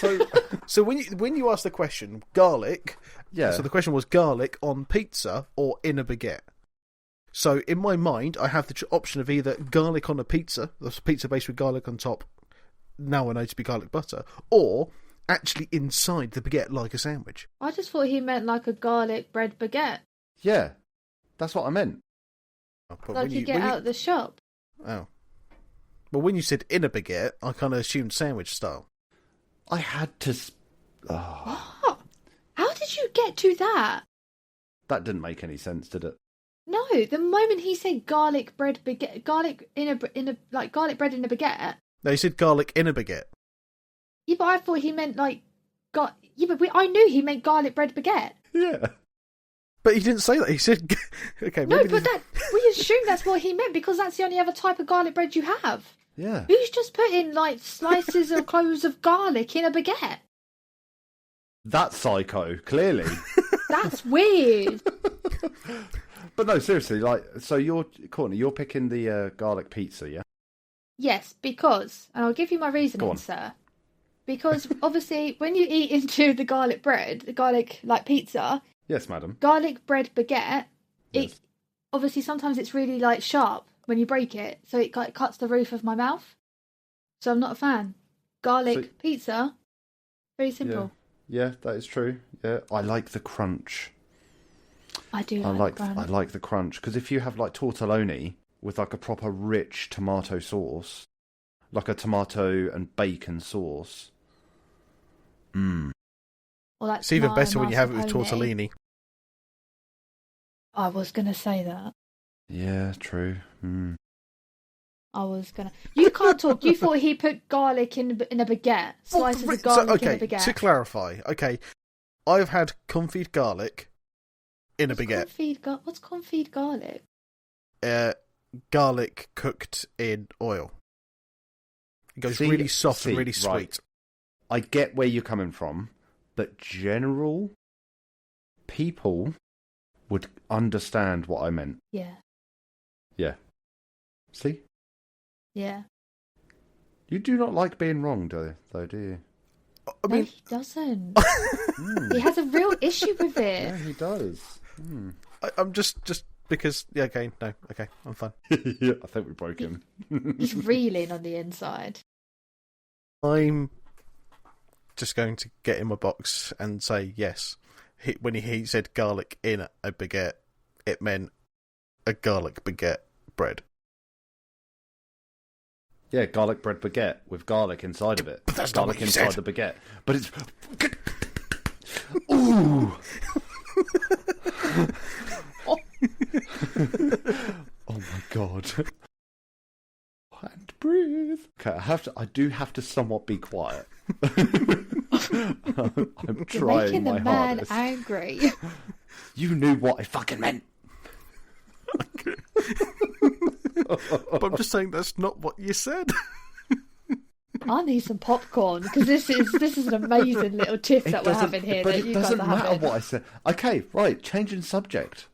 So when you asked the question, garlic, yeah. So the question was garlic on pizza or in a baguette. So in my mind, I have the option of either garlic on a pizza, that's a pizza based with garlic on top, now I know to be garlic butter, or actually inside the baguette like a sandwich. I just thought he meant like a garlic bread baguette. Yeah, that's what I meant. Like you get out of the shop. Oh. Well, when you said in a baguette, I kind of assumed sandwich style. I had to... What? How did you get to that? That didn't make any sense, did it? No, the moment he said garlic bread baguette, garlic bread in a baguette. No, he said garlic in a baguette. Yeah, but I thought he meant like I knew he meant garlic bread baguette. Yeah. But he didn't say that. He said, okay. No, but we assume that's what he meant because that's the only other type of garlic bread you have. Yeah. Who's just putting like slices or cloves of garlic in a baguette? That's psycho, clearly. That's weird. But no, seriously, Courtney, you're picking the garlic pizza, yeah? Yes, because, and I'll give you my reasoning, sir. Because obviously, when you eat into the garlic bread, the garlic like pizza. Yes, madam. Garlic bread baguette. Yes. It obviously sometimes it's really like sharp when you break it, so it cuts the roof of my mouth. So I'm not a fan. garlic pizza. Very simple. Yeah, that is true. Yeah, I like the crunch. I do I like the crunch. I like the crunch because if you have like tortelloni with like a proper rich tomato sauce, like a tomato and bacon sauce. Well, it's even better when you have it with tortellini. I was going to say that. Yeah, true. I was going to... You can't talk. You thought he put garlic in a baguette. Slices of garlic in a baguette. To clarify, I've had confit garlic in a baguette. What's confit garlic? Garlic cooked in oil. It goes really soft and really sweet. Right. I get where you're coming from, but general people would understand what I meant. Yeah. Yeah. See? Yeah. You do not like being wrong, do you? I mean, he doesn't. He has a real issue with it. Yeah, he does. I'm just because... Yeah, okay, no, okay, I'm fine. Yeah, I think we broke him. He's reeling on the inside. I'm just going to get in my box and say yes. When he said garlic in a baguette, it meant a garlic baguette bread. Yeah, garlic bread baguette with garlic inside of it. But that's garlic not what you inside the baguette. But it's... Ooh! Oh my god. And breathe. Okay, I do have to somewhat be quiet. I'm trying making my the man hardest. Angry. You knew what I fucking meant. But I'm just saying that's not what you said. I need some popcorn because this is an amazing little tiff that we're having here. But that it you doesn't guys are matter having. what I said. Okay, right, changing subject.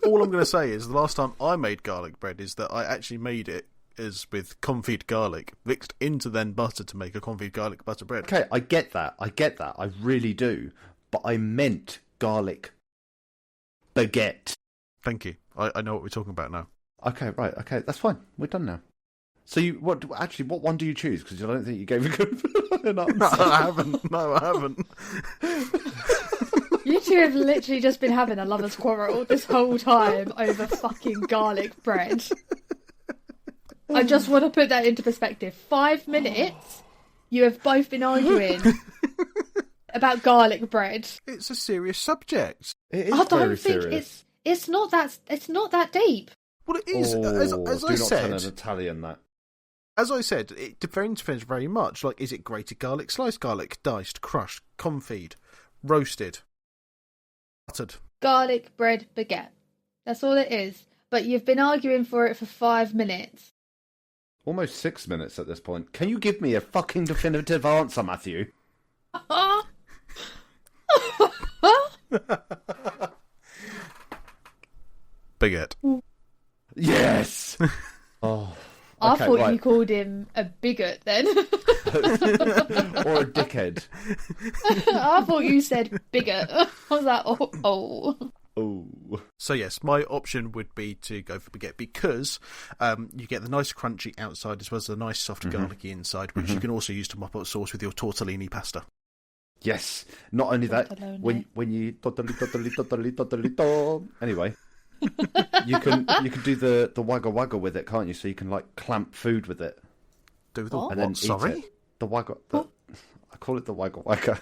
All I'm going to say is the last time I made garlic bread is that I actually made it is with confit garlic mixed into then butter to make a confit garlic butter bread. Okay, I get that. I really do. But I meant garlic baguette. Thank you. I know what we're talking about now. Okay, right. Okay, that's fine. We're done now. So what one do you choose? Because I don't think you gave a good answer. No, I haven't. You two have literally just been having a lovers' quarrel this whole time over fucking garlic bread. I just want to put that into perspective. 5 minutes, you have both been arguing about garlic bread. It's a serious subject. It is very serious. It's not that deep. Well, it is. As I said, do not tell an Italian that. As I said, it depends very much. Like, is it grated garlic, sliced garlic, diced, crushed, confit, roasted, buttered? Garlic bread baguette. That's all it is. But you've been arguing for it for 5 minutes. Almost 6 minutes at this point. Can you give me a fucking definitive answer, Matthew? Baguette. Yes! Oh, I thought you called him a bigot then. Or a dickhead. I thought you said bigot. I was like, oh. So yes, my option would be to go for baguette because you get the nice crunchy outside as well as the nice soft garlicky inside, which you can also use to mop up sauce with your tortellini pasta. Yes. Not only that, when you anyway, you can do the wagga wagga with it, can't you? So you can like clamp food with it. Do the and then sorry? Eat it. The wagga. I call it the wagga wagga.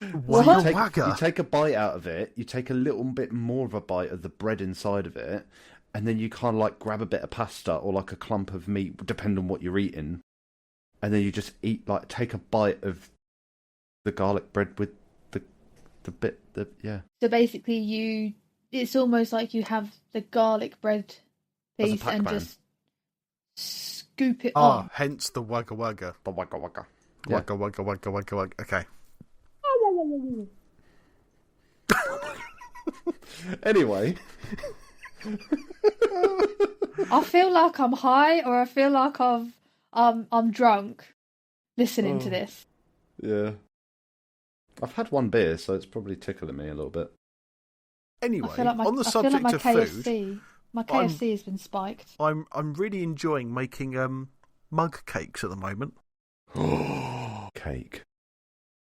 You take a bite out of it, you take a little bit more of a bite of the bread inside of it, and then you kind of like grab a bit of pasta or like a clump of meat, depending on what you're eating, and then you just take a bite of the garlic bread with the bit. So basically, it's almost like you have the garlic bread piece and just scoop it on. Hence the wagga wagga. The wagga wagga. Wagga wagga wagga wagga wagga. Okay. Anyway, I feel like I'm high, or I feel like I'm drunk listening to this. Yeah, I've had one beer, so it's probably tickling me a little bit. Anyway, on the subject of food, my KFC has been spiked. I'm really enjoying making mug cakes at the moment. Cake.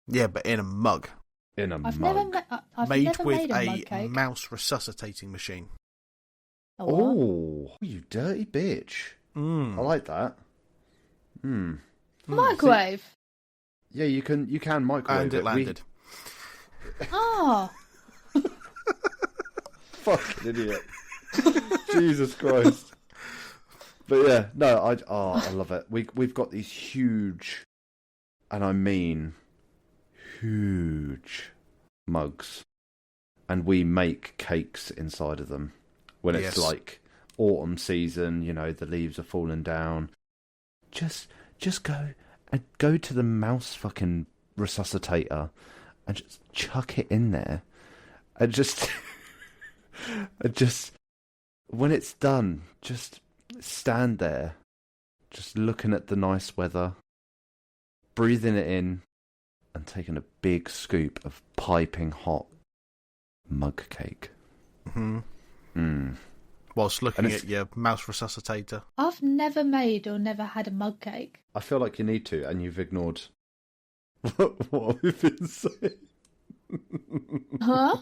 Yeah, but in a mug. In a I've mug. I've made never with made a mug cake. mouse resuscitating machine. Oh, you dirty bitch. I like that. Microwave? Yeah, you can microwave and it. Landed. Oh. Fucking idiot. Jesus Christ. But yeah, no, I love it. We've got these huge, and I mean huge, mugs, and we make cakes inside of them when it's like autumn season. You know, the leaves are falling down. Just go to the mouse fucking resuscitator and just chuck it in there, and just when it's done, just stand there, just looking at the nice weather, breathing it in, and taking a big scoop of piping hot mug cake. Whilst looking at your mouse resuscitator. I've never made or never had a mug cake. I feel like you need to, and you've ignored what we've been saying. Huh?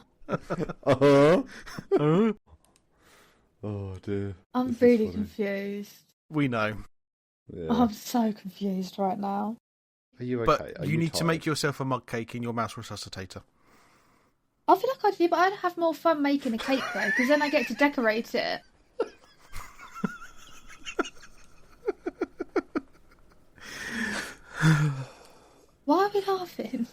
Oh dear. I'm really confused. We know. Yeah. I'm so confused right now. Are you okay? But you need to make yourself a mug cake in your mouse resuscitator. I feel like I do, but I'd have more fun making a cake though, because then I get to decorate it. Why are we laughing?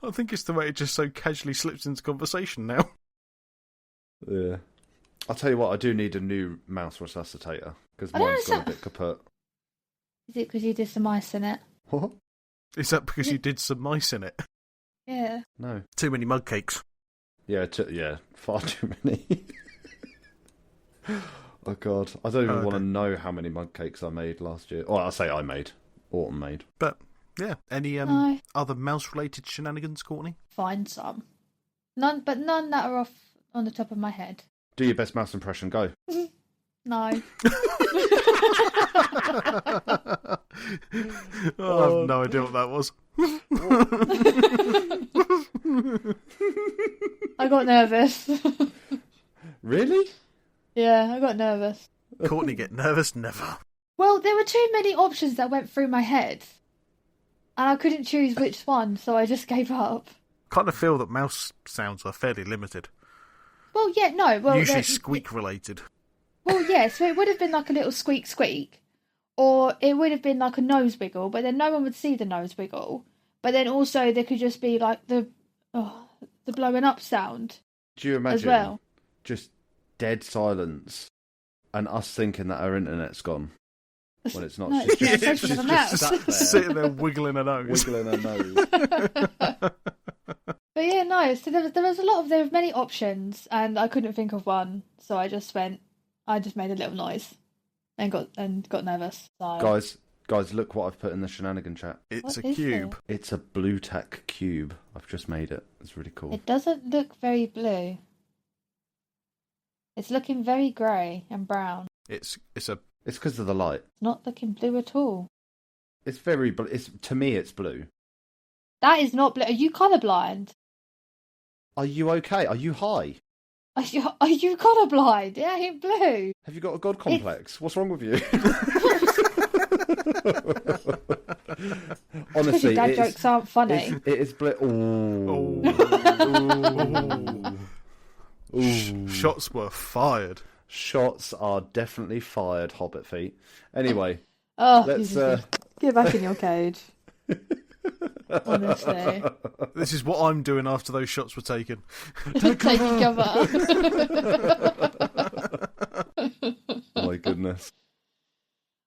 I think it's the way it just so casually slips into conversation now. Yeah. I'll tell you what, I do need a new mouse resuscitator, because mine's got a bit kaput. Is it because you did some ice in it? What? Is that because you did some mice in it? Yeah. No. Too many mug cakes. Yeah, far too many. Oh God, I don't even want to know how many mug cakes I made last year. Or I'll say I made. Autumn made. But, yeah, any other mouse-related shenanigans, Courtney? Find some. None that are off on the top of my head. Do your best mouse impression, go. No. I have no idea what that was. I got nervous. Really? Yeah, I got nervous. Courtney get nervous? Never. Well, there were too many options that went through my head. And I couldn't choose which one, so I just gave up. Kind of feel that mouse sounds are fairly limited. Well, yeah, no. Well, usually squeak-related. Well, yeah, so it would have been like a little squeak squeak. Or it would have been like a nose wiggle, but then no one would see the nose wiggle. But then also there could just be like the blowing up sound. Do you imagine as well? Just dead silence and us thinking that our internet's gone when it's not? No, she's just sat there, sitting there wiggling her nose. wiggling her nose. But yeah, no. So there were many options, and I couldn't think of one. So I just made a little noise and got nervous. So. Guys, look what I've put in the shenanigan chat. It's What a is cube. it? It's a blue tack cube. I've just made it. It's really cool. It doesn't look very blue. It's looking very grey and brown. It's because of the light. It's not looking blue at all. It's very. To me, it's blue. That is not blue. Are you colourblind? Are you okay? Are you high? Are you colourblind? It ain't blue. Have you got a god complex? What's wrong with you? Honestly, dad jokes aren't funny. It is blue. Ooh. Shots were fired. Shots are definitely fired, Hobbit feet. Anyway, let's get back in your cage. Honestly, this is what I'm doing after those shots were taken. Taking cover. Oh my goodness.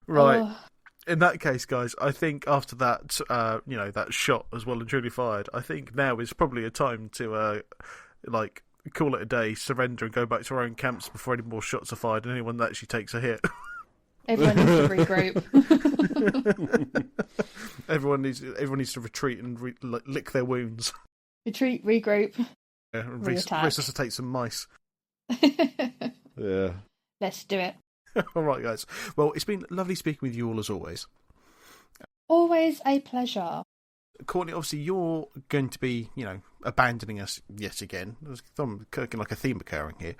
Right. Oh. In that case, guys, I think after that, that shot as well and truly fired, I think now is probably a time to, call it a day, surrender and go back to our own camps before any more shots are fired and anyone that actually takes a hit. Everyone needs to regroup. Everyone needs to retreat and lick their wounds. Retreat, regroup, and resuscitate some mice. Yeah. Let's do it. All right, guys. Well, it's been lovely speaking with you all as always. Always a pleasure. Courtney, obviously you're going to be, abandoning us yet again. There's like a theme occurring here.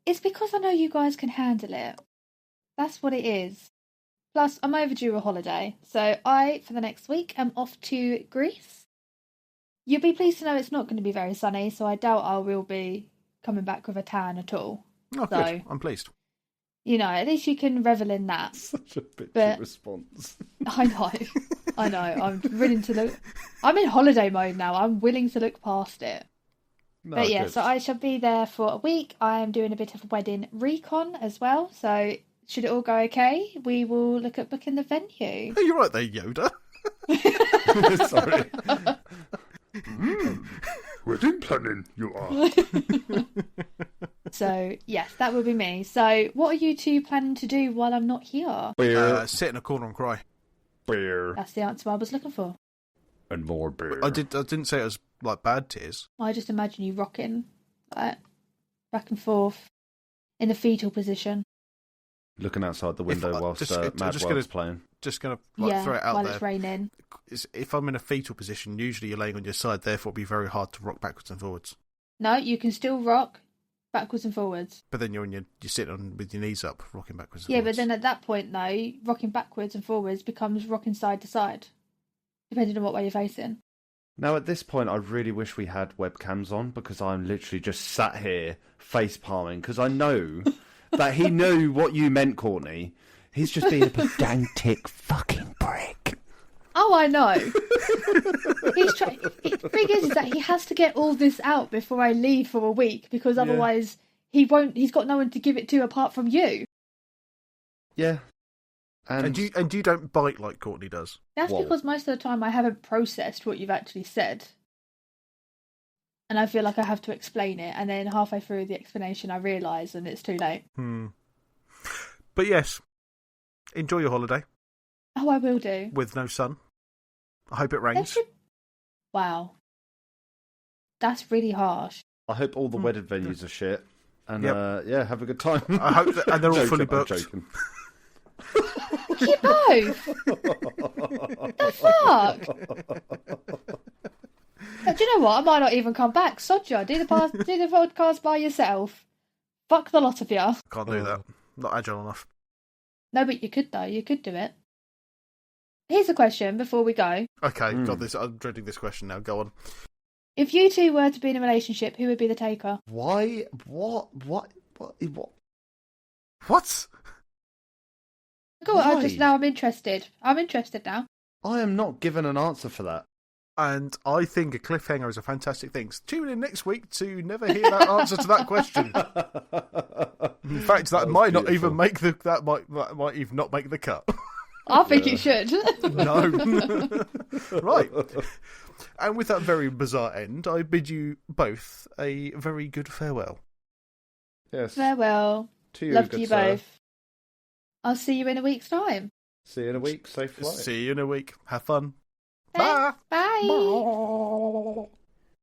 It's because I know you guys can handle it. That's what it is. Plus, I'm overdue a holiday. So for the next week, am off to Greece. You'll be pleased to know it's not going to be very sunny, so I doubt I will be coming back with a tan at all. Oh, so, good. I'm pleased. At least you can revel in that. Such a bitchy response. I know. I'm willing to look. I'm in holiday mode now. I'm willing to look past it. No, but yeah, good. So I shall be there for a week. I am doing a bit of wedding recon as well. So should it all go okay, we will look at booking the venue. Oh, you're right there, Yoda. Sorry. Wedding planning, you are. So, yes, that will be me. So, what are you two planning to do while I'm not here? Sit in a corner and cry. Beer. That's the answer I was looking for. And more beer. I didn't say it was like bad tears. I just imagine you rocking back and forth in the fetal position. Looking outside the window whilst Mad World's playing. Just going to throw it out while there. It's raining. If I'm in a fetal position, usually you're laying on your side, therefore it'll be very hard to rock backwards and forwards. No, you can still rock backwards and forwards. But then you're sitting on with your knees up, rocking backwards and forwards. Yeah, but then at that point, though, rocking backwards and forwards becomes rocking side to side, depending on what way you're facing. Now, at this point, I really wish we had webcams on, because I'm literally just sat here face palming, because I know that he knew what you meant, Courtney. He's just being a pedantic fucking prick. Oh, I know. The thing is that he has to get all this out before I leave for a week, because otherwise he won't. He's got no one to give it to apart from you. Yeah. And you don't bite like Courtney does. That's because most of the time I haven't processed what you've actually said. And I feel like I have to explain it, and then halfway through the explanation I realise and it's too late. But yes, enjoy your holiday. Oh, I will do. With no sun. I hope it rains. Wow. That's really harsh. I hope all the wedding venues are shit. And have a good time. I hope that, and they're all fully booked. I'm joking. You both? The fuck? Do you know what? I might not even come back. Sod ya. Do the podcast by yourself. Fuck the lot of you. Can't do that. Not agile enough. No, but you could though. You could do it. Here's a question before we go. Okay, got this. I'm dreading this question now. Go on. If you two were to be in a relationship, who would be the taker? Why? What? Go on, I'm interested. I'm interested now. I am not given an answer for that. And I think a cliffhanger is a fantastic thing. Tune in next week to never hear that answer to that question. In fact, that might not even make might even not make the cut. I think it should. No. Right. And with that very bizarre end, I bid you both a very good farewell. Yes. Farewell. To you, love to you sir. both. I'll see you in a week's time. See you in a week. Safe flight. See you in a week. Have fun. Thanks. Bye. Bye.